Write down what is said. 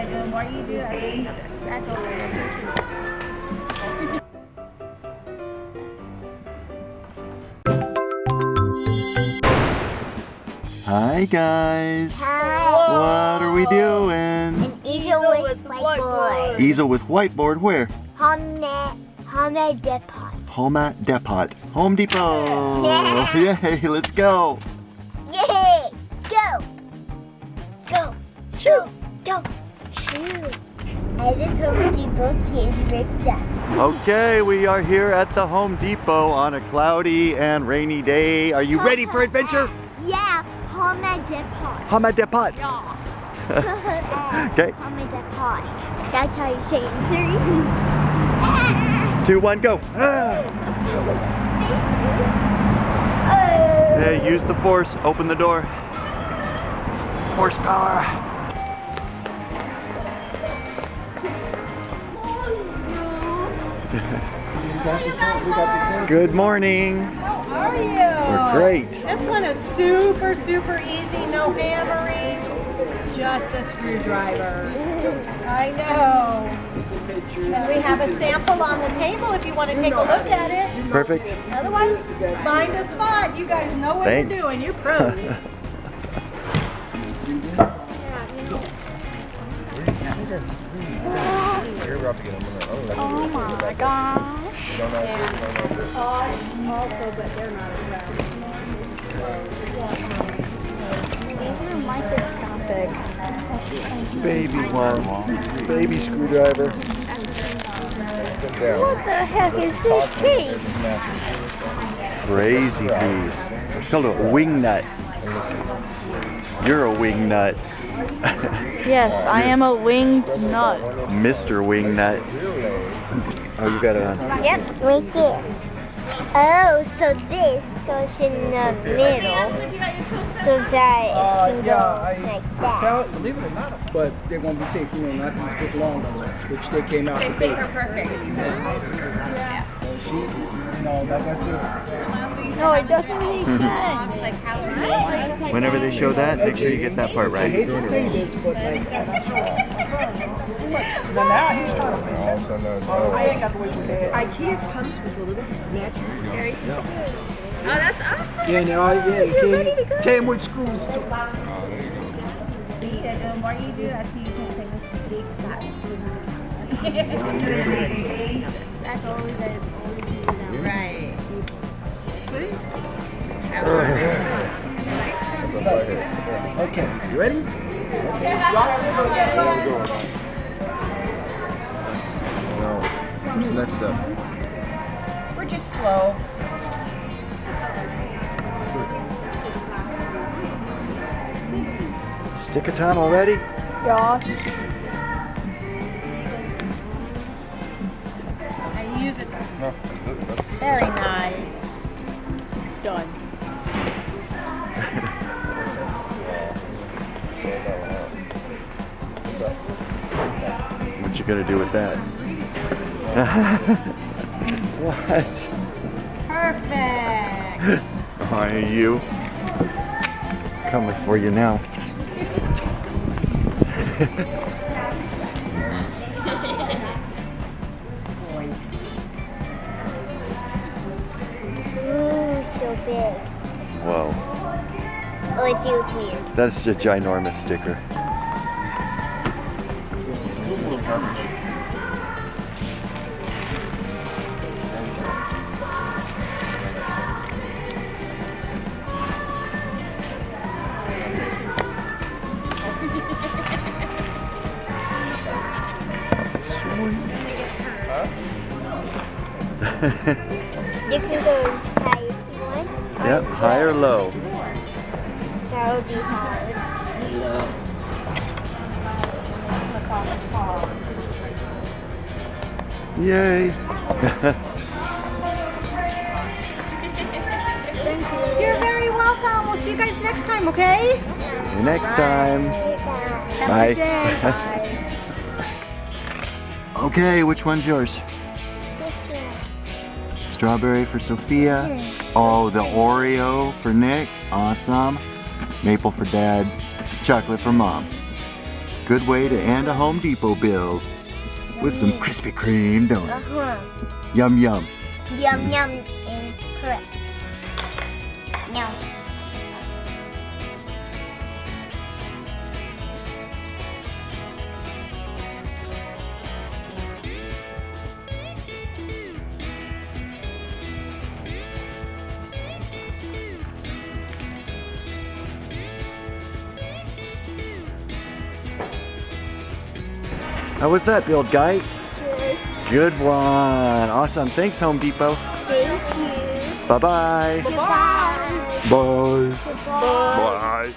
the more you do, that's all. Hi guys. Hi. What are we doing? An easel with whiteboard. Easel with whiteboard where? Home Depot. Home Depot. Yeah. Yay, let's go. Yay! Go! Go! Shoot! Go! Shoot! I just Home Depot kids ripped up. Okay, we are here at the Home Depot on a cloudy and rainy day. Are you ready for adventure? Yeah, Home Depot. Home Depot. Okay. Home Depot. That's how you say it. 3, 2, 1, go. Hey, use the force. Open the door. Force power. Good morning. How are you? We're great. This one is super, super easy. No hammering. Just a screwdriver. I know. And we have a sample on the table if you want to take a look at it. Perfect. Otherwise, find a spot. You guys know what Thanks. you're doing. You're pros. Oh my gosh. Also, but they're not around. These are microscopic. Baby one. Baby screwdriver. What the heck is this piece? Crazy piece. It's called a wing nut. You're a wing nut. Yes, I am a winged nut. Mr. Wing Nut. Oh, you got it on. Yep, right there. Oh, so this goes in the middle so that it can go like that. Believe it or not, but they're going to be safe, not these big long ones, which they came out. They fit her perfect. So she, like I said, No, it doesn't make sense. Whenever they show that, make sure you get that part I hate right. to say this, but like, now he's trying to I ain't got to wait for that. IKEA comes with a little matching. Oh, that's awesome. Yeah, no, it came with screws too. The more you do, that's you can say this big fat. That's always it. Right. See? Okay, you ready? What's next up? We're just slow. Stick of time already? Gosh. I use it. Very nice. Done. What you gonna do with that? What? Perfect. Are you? Coming for you now. Ooh, so big. Whoa. Oh, it feels weird. That's a ginormous sticker. You can go as high as you want. Yep, high or low. That would be hard. Yay. You're very welcome. We'll see you guys next time, okay? See you next time. Have Bye. a good day. Bye. Okay, which one's yours? This one. Strawberry for Sophia. Oh, the Oreo for Nick. Awesome. Maple for Dad. Chocolate for Mom. Good way to end a Home Depot build with some Krispy Kreme donuts. Yum yum. Yum yum is correct. Yum. How was that build, guys? Good. Good one. Awesome. Thanks, Home Depot. Thank you. Bye-bye. Goodbye. Bye. Goodbye. Bye.